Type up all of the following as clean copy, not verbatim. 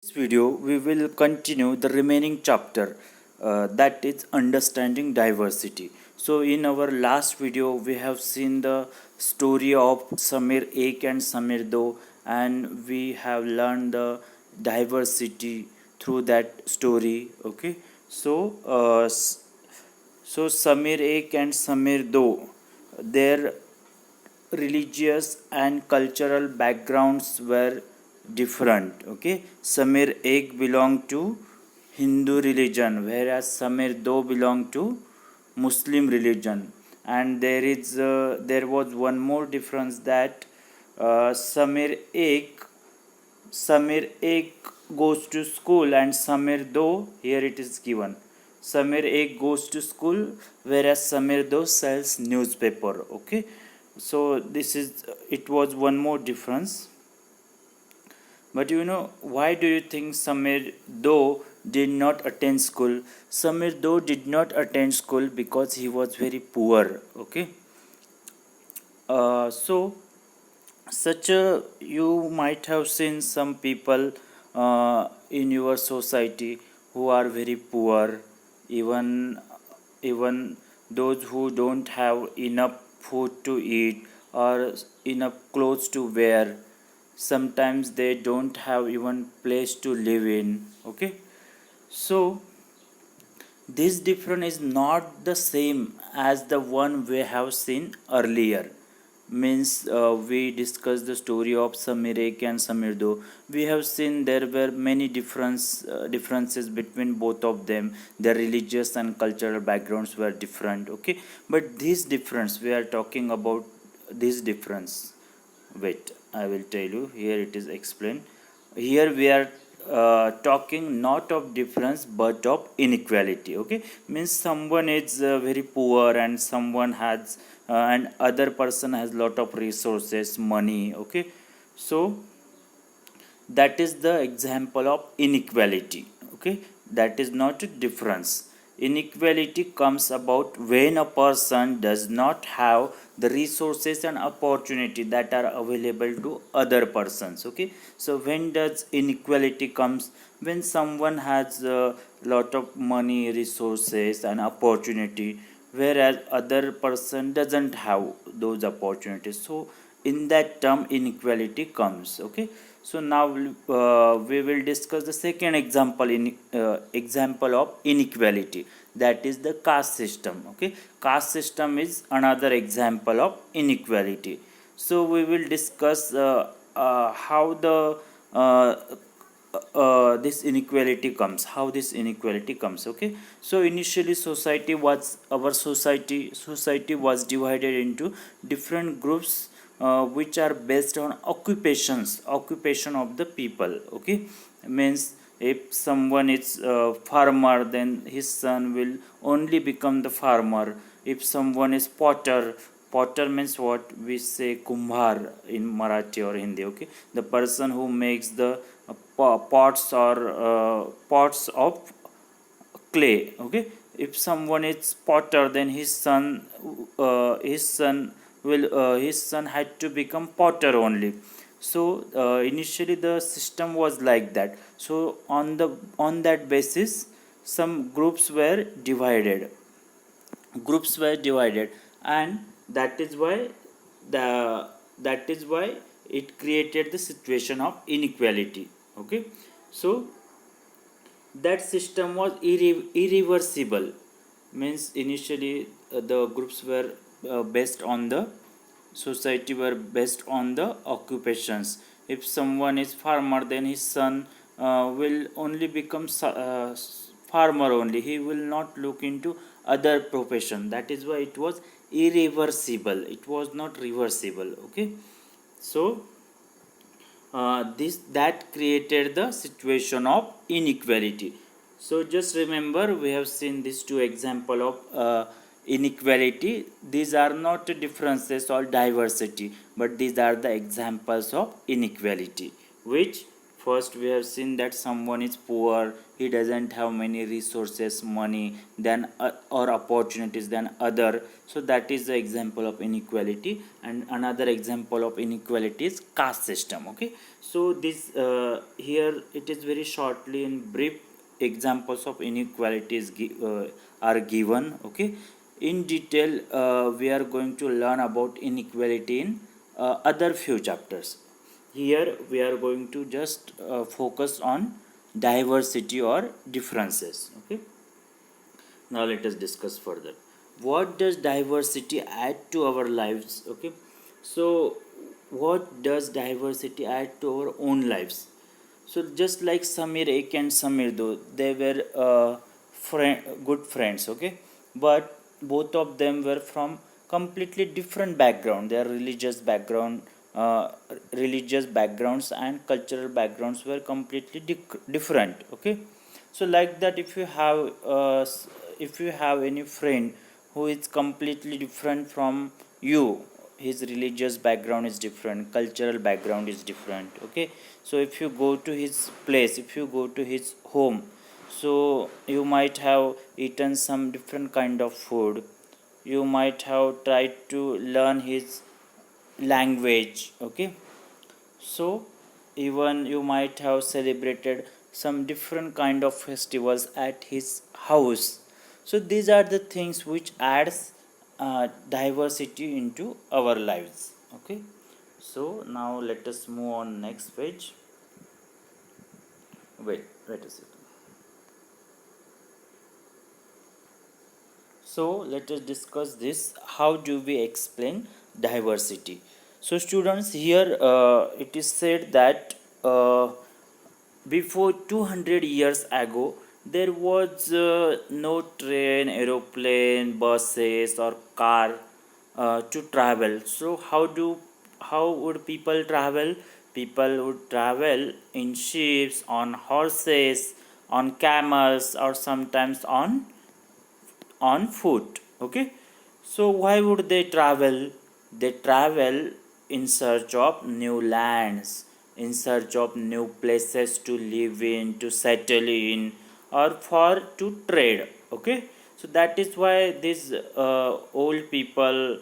This video we will continue the remaining chapter, that is understanding diversity. So in our last video we have seen the story of Samir Ek and Samir Do, and we have learned the diversity through that story. Okay, so Samir Ek and Samir Do, their religious and cultural backgrounds were different. Okay, Samir Ek belonged to Hindu religion, whereas Samir Do belonged to Muslim religion. And there was one more difference, that Samir Ek goes to school, and Samir Do, here it is given, Samir Ek goes to school, whereas Samir Do sells newspaper. Okay, so this is, it was one more difference. But why do you think Samir Do did not attend school? Samir Do did not attend school because he was very poor. Okay, so such a, you might have seen some people in your society who are very poor, even those who don't have enough food to eat or enough clothes to wear. Sometimes they don't have even place to live in. Okay, so this difference is not the same as the one we have seen earlier. Means we discussed the story of Samir Ek and Samir Do. We have seen there were many differences between both of them. Their religious and cultural backgrounds were different. Okay, but this difference we are talking about, this difference. Wait, I will tell you. Here it is explained. Here we are talking not of difference but of inequality. Okay, means someone is very poor and someone has and other person has lot of resources, money. Okay, so that is the example of inequality. Okay, that is not a difference. Inequality comes about when a person does not have the resources and opportunity that are available to other persons. Okay, so when does inequality comes? When someone has a lot of money, resources and opportunity, whereas other person doesn't have those opportunities. So in that term inequality comes. Okay, so now we will discuss the second example of inequality, that is the caste system. Okay, caste system is another example of inequality. So we will discuss how the this inequality comes, how this inequality comes. Okay, so initially society was divided into different groups, which are based on occupation of the people. Okay, means if someone is a farmer, then his son will only become the farmer. If someone is potter means what we say kumbhar in Marathi or Hindi. Okay, the person who makes the pots of clay. Okay, if someone is potter, then his son had to become potter only. So initially the system was like that. So on that basis some groups were divided, and that is why the that is why it created the situation of inequality. Okay, so that system was irreversible. Means initially the groups were based on the society were based on the occupations. If someone is farmer, then his son will only become farmer only. He will not look into other profession. That is why it was irreversible, it was not reversible. Okay, so this that created the situation of inequality. So just remember, we have seen these two example of inequality. These are not differences or diversity, but these are the examples of inequality, which First we have seen that someone is poor, he doesn't have many resources, money, then or opportunities than other. So that is the example of inequality. And another example of inequality is caste system. Okay, so this here it is very shortly in brief examples of inequalities are given. Okay, in detail we are going to learn about inequality in other few chapters. Here we are going to just focus on diversity or differences. Okay, now let us discuss further. What does diversity add to our lives? Okay, so what does diversity add to our own lives? So just like Samir Ek and Samir Do, they were good friends. Okay, but both of them were from completely different background. Their uh, religious backgrounds and cultural backgrounds were completely different. Okay, so like that, if you have any friend who is completely different from you, his religious background is different, cultural background is different. Okay, so if you go to his place, if you go to his home, so you might have eaten some different kind of food, you might have tried to learn his language. Okay, so even you might have celebrated some different kind of festivals at his house. So these are the things which adds diversity into our lives. Okay, so now let us move on next page. Wait a second. So let us discuss this. How do we explain diversity? So students, here it is said that before 200 years ago, there was no train, aeroplane, buses, or car to travel. So how would people travel? People would travel in ships, on horses, on camels, or sometimes on foot. Okay, so why would they travel? They travel in search of new lands, in search of new places to live in, to settle in, or for to trade. Okay, so that is why these old people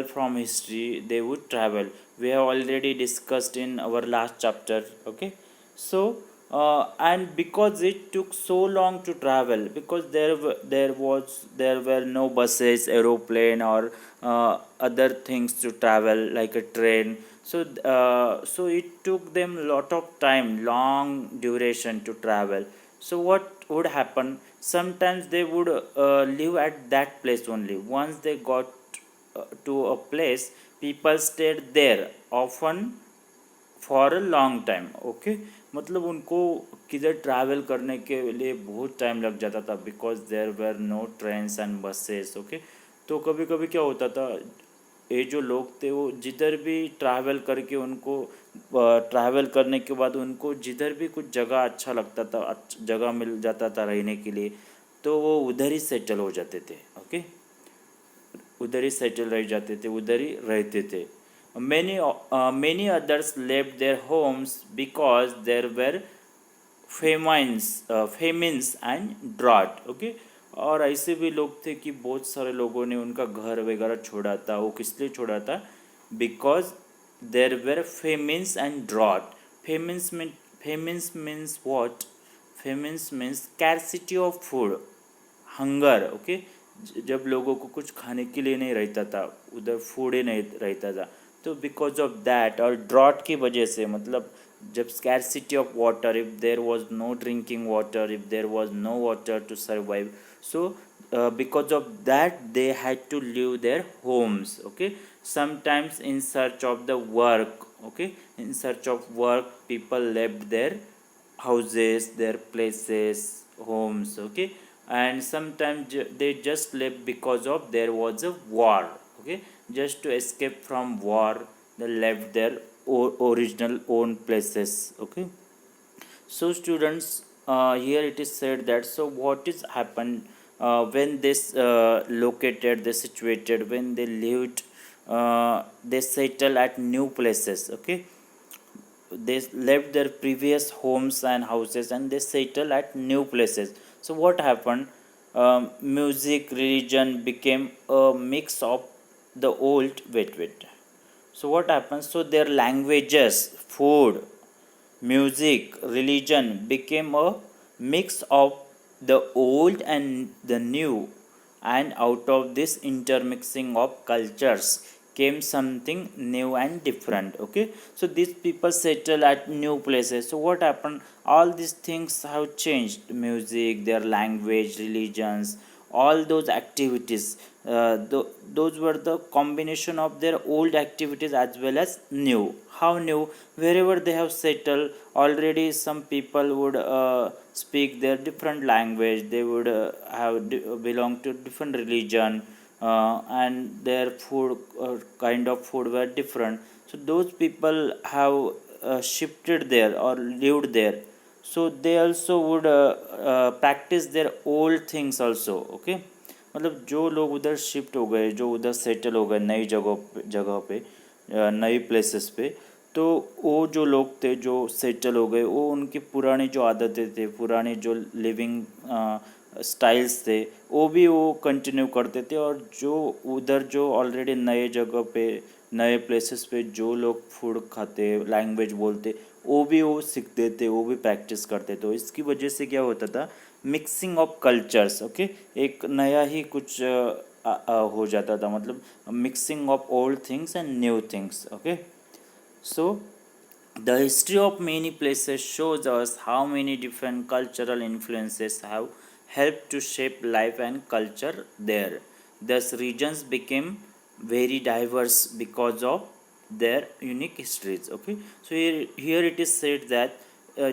from history, they would travel. We have already discussed in our last chapter. Okay, so and because it took so long to travel, because there were no buses, aeroplane, or other things to travel like a train. So so it took them a lot of time, long duration to travel. So what would happen? Sometimes they would live at that place only. Once they got to a place, people stayed there often for a long time. Okay, मतलब उनको किधर travel करने के लिए बहुत time लग जाता था, because there were no trains and buses. Okay, तो कभी कभी क्या होता था, ये जो लोग थे वो जिधर भी ट्रैवल करके उनको ट्रैवल करने के बाद उनको जिधर भी कुछ जगह अच्छा लगता था, जगह मिल जाता था रहने के लिए, तो वो उधर ही सेटल हो जाते थे. ओके, उधर ही सेटल रह जाते थे, उधर ही रहते थे. Many others left their homes because there were famines and drought. Okay, और ऐसे भी लोग थे कि बहुत सारे लोगों ने उनका घर वगैरह छोड़ा था. वो किस लिए छोड़ा था? Because there were famines and drought. Famines means what? Famines means scarcity of food, hunger. Okay, जब लोगों को कुछ खाने के लिए नहीं रहता था, उधर फूड ही नहीं रहता था, तो बिकॉज ऑफ दैट, और ड्रॉट की वजह से, मतलब जब scarcity of water, if there was no drinking water, if there was no water to survive, so because of that they had to leave their homes. Okay, sometimes in search of the work. Okay, in search of work, people left their houses, their places, homes. Okay, and sometimes they just left because of there was a war. Okay, just to escape from war, they left their original own places. Okay, so students, here it is said that, so what is happened when this located, they situated, when they lived, they settle at new places. Okay, they left their previous homes and houses and they settle at new places. So what happened? Music, religion became a mix of the old. Wait. So what happens? So their languages, food, music, religion became a mix of the old and the new, and out of this intermixing of cultures came something new and different. Okay, so these people settle at new places. So what happened? All these things have changed: music, their language, religions, all those activities. Those were the combination of their old activities as well as new. How new? Wherever they have settled already, some people would speak their different language, they would belong to different religion, and their food, kind of food were different. So those people have shifted there or lived there, so they also would practice their old things also. Okay, मतलब जो लोग उधर shift हो गए, जो उधर settle हो गए नई जगह पे, नई प्लेसेस पे, तो वो जो लोग थे जो सेटल हो गए, वो उनकी पुरानी जो आदतें थे, पुरानी जो लिविंग स्टाइल्स थे, वो कंटिन्यू करते थे। और जो उधर जो ऑलरेडी नए जगह पे, नए प्लेसेस पे जो लोग फूड खाते, लैंग्वेज बोलते, वो सीखते थे, वो भी प्रैक्टिस करते। तो इसकी वजह से क्या होता था? Mixing of cultures. ओके, एक नया ही कुछ हो जाता था, मतलब mixing of old things and new things. Okay, so the history of many places shows us how many different cultural influences have helped to shape life and culture there. Thus regions became very diverse because of their unique histories. Okay, so here it is said that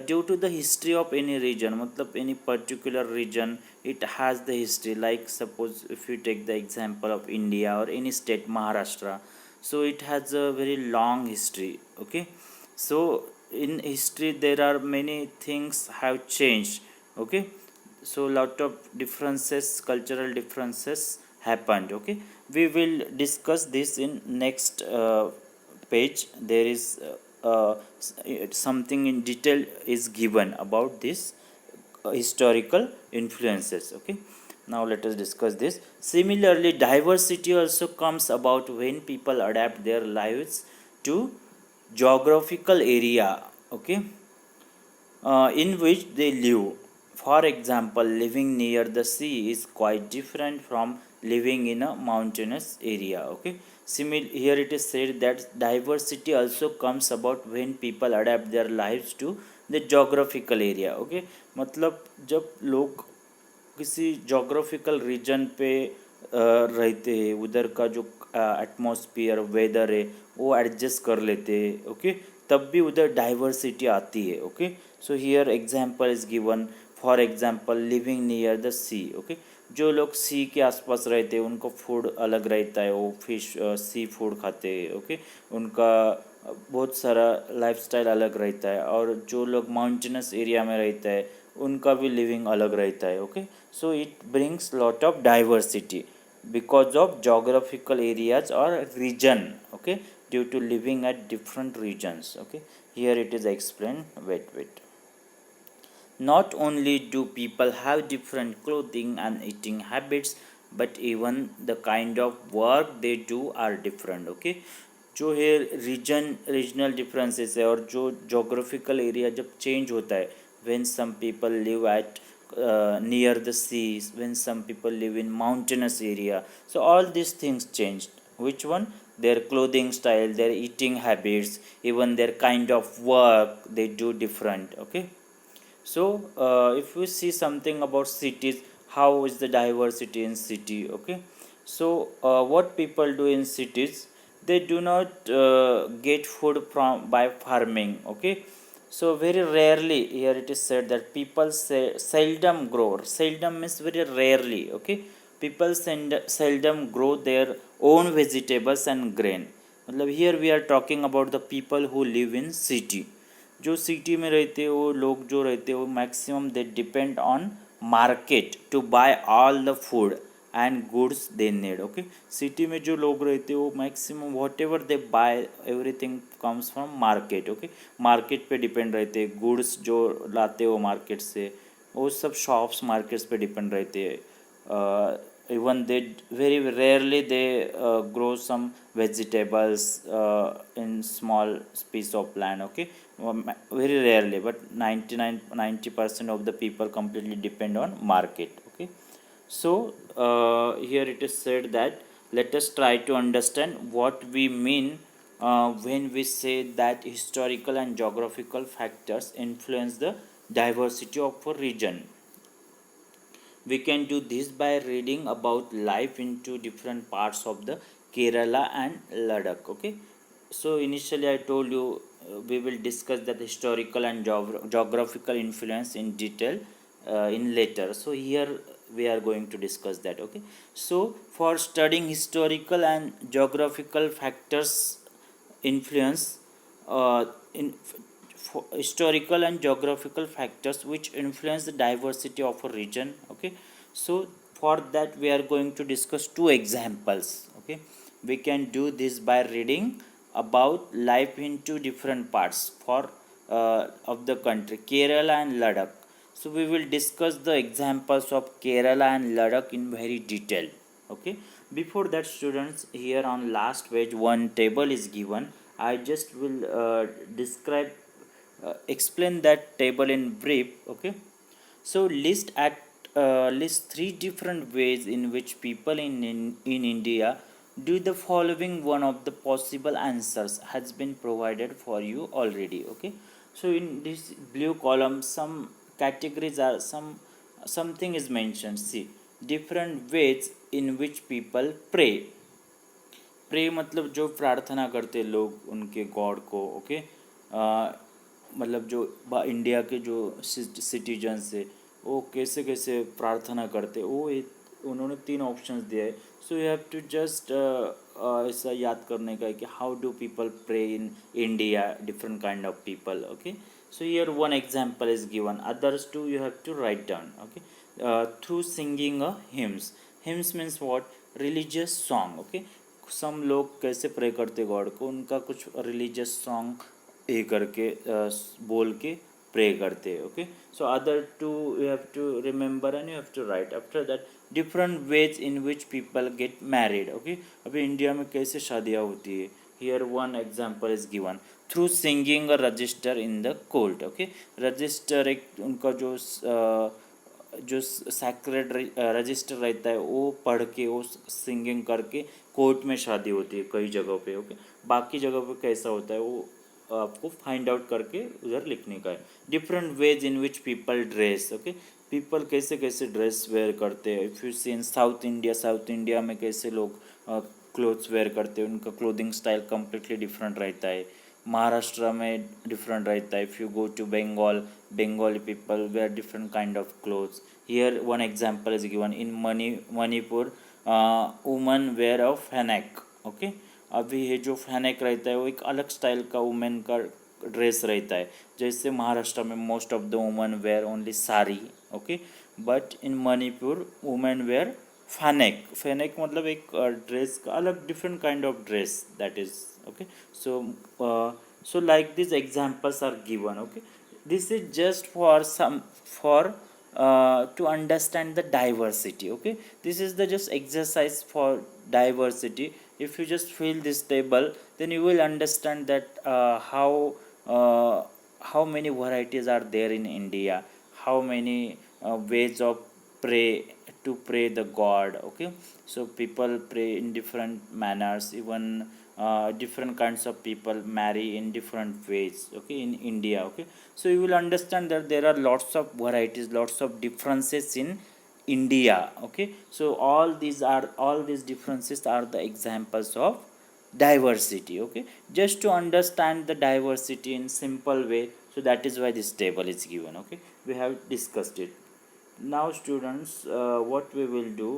due to the history of any region, matlab any particular region, it has the history. Like suppose if you take the example of India or any state, Maharashtra, so it has a very long history. Okay, so in history there are many things have changed. Okay, so lot of differences, cultural differences happened. Okay, we will discuss this in next page. There is something in detail is given about this historical influences. Okay, now let us discuss this. Similarly, diversity also comes about when people adapt their lives to geographical area. Okay, in which they live. For example, living near the sea is quite different from living in a mountainous area. Okay, here it is said that diversity also comes about when people adapt their lives to the geographical area. Okay, मतलब जब लोग किसी geographical region पे रहते हैं, उधर का जो एटमॉस्फेयर, वेदर है, वो एडजस्ट कर लेते हैं। ओके, तब भी उधर डाइवर्सिटी आती है। Okay, so here example is given. For example, living near the sea. Okay, जो लोग सी के आसपास रहते हैं उनको फूड अलग रहता है, वो फिश सी फूड खाते हैं। ओके, उनका बहुत सारा लाइफस्टाइल अलग रहता है। और जो लोग माउंटेनस एरिया में रहता है उनका भी लिविंग अलग रहता है। Okay, so it brings lot of diversity because of geographical areas or region. Okay, due to living at different regions. Okay, here it is explained. Wait, not only do people have different clothing and eating habits, but even the kind of work they do are different. Okay, जो है regional differences है, और जो geographical area जब change होता है, when some people live at near the seas, when some people live in mountainous area, so all these things changed. Which one? Their clothing style, their eating habits, even their kind of work they do different. Okay, so if we see something about cities, how is the diversity in city? Okay, so what people do in cities, they do not get food from by farming. Okay, so very rarely, here it is said that people say seldom grow. Seldom means very rarely. Okay, people seldom grow their own vegetables and grain. मतलब here we are talking about the people who live in city. जो city में रहते हैं वो लोग जो रहते हैं वो maximum they depend on market to buy all the food and goods they need. Okay, city में जो लोग रहते हैं वो maximum whatever they buy everything comes from market. Okay, market पे डिपेंड रहते हैं. गुड्स जो लाते हो मार्केट से वो सब शॉप्स मार्केट्स पे डिपेंड रहते हैं. Even they very rarely they grow some vegetables in small piece of land. Okay, very rarely, but 90% of the people completely depend on market. Okay, so here it is said that let us try to understand what we mean when we say that historical and geographical factors influence the diversity of a region. We can do this by reading about life into different parts of the Kerala and Ladakh. Okay, so initially I told you we will discuss that historical and geographical influence in detail in later. So here we are going to discuss that. Okay, so for studying historical and geographical factors influence in historical and geographical factors which influence the diversity of a region. Okay, so for that we are going to discuss two examples. Okay, we can do this by reading about life in two different parts for of the country, Kerala and Ladakh. So we will discuss the examples of Kerala and Ladakh in very detail. Okay, before that students, here on last page one table is given. I just will explain that table in brief. Okay, so list three different ways in which people in India do the following. One of the possible answers has been provided for you already. Okay, so in this blue column some categories are something is mentioned. See, different ways in which people pray. Pray मतलब जो प्रार्थना करते लोग उनके God को. Okay, मतलब जो India के जो सिटीजन्स है वो कैसे कैसे प्रार्थना करते वो उन्होंने तीन ऑप्शंस दिए है. So you have to just ऐसा याद करने का है कि how do people pray in India, different kind of people. Okay, so here one example is given, others too you have to write down. Okay, through singing a hymns means what? Religious song. Okay, सम लोग कैसे pray करते God को, उनका कुछ religious song ये करके बोल के प्रे करते हैं. Okay, so other two you have to remember and you have to write. After that different ways in which people get married. Okay, अभी इंडिया में कैसे शादियाँ होती है. Here one example is given, through signing a register in the court. Okay, register एक उनका जो sacred register रहता है वो पढ़ के वो सिंगिंग करके कोर्ट में शादी होती है कई जगहों पे. ओके, बाकी जगह पे कैसा होता है वो आपको फाइंड आउट करके उधर लिखने का है. Different ways in which people dress. Okay, people कैसे कैसे ड्रेस वेयर करते हैं. If you see in South India में कैसे लोग क्लोथ्स वेयर करते हैं, उनका क्लोथिंग स्टाइल कम्प्लीटली डिफरेंट रहता है. महाराष्ट्र में डिफरेंट रहता है. If you go to Bengali people wear different kind of clothes. Here one example is given, in Manipur woman wear of phanek. Okay, अभी ये जो फैनेक रहता है वो एक अलग स्टाइल का वुमेन का ड्रेस रहता है. जैसे महाराष्ट्र में most of the women wear only sari. Okay, but in Manipur women wear phanek मतलब एक ड्रेस का अलग different kind of dress that is. Okay, so like these examples are given. Okay, this is just for to understand the diversity. Okay, this is the just exercise for diversity. If you just fill this table, then you will understand that how many varieties are there in India, how many ways of pray the god. Okay, so people pray in different manners. Even different kinds of people marry in different ways. Okay, in India. Okay, so you will understand that there are lots of varieties, lots of differences in India. Okay, so all these differences are the examples of diversity. Okay, just to understand the diversity in simple way, so that is why this table is given. Okay, we have discussed it. Now students, what we will do,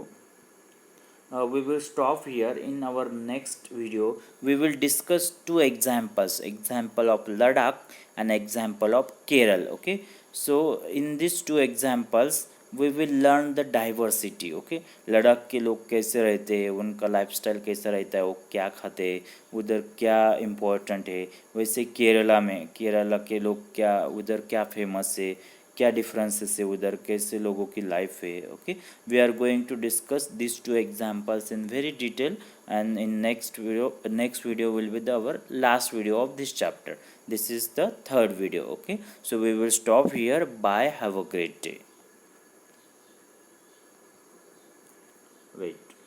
we will stop here. In our next video we will discuss two examples, example of Ladakh and example of Kerala. Okay, so in these two examples we will learn the diversity. Okay, Ladakh के लोग कैसे रहते हैं, उनका lifestyle कैसा रहता है, वो क्या खाते हैं, उधर क्या इम्पोर्टेंट है. वैसे केरला में, केरला के लोग क्या, उधर क्या फेमस है, क्या डिफरेंसेस है, उधर कैसे लोगों की लाइफ है. Okay, we are going to discuss this two examples in very detail, and in next video will be the our last video of this chapter. This is the third video. Okay, so we will stop here. Bye, have a great day. Wait.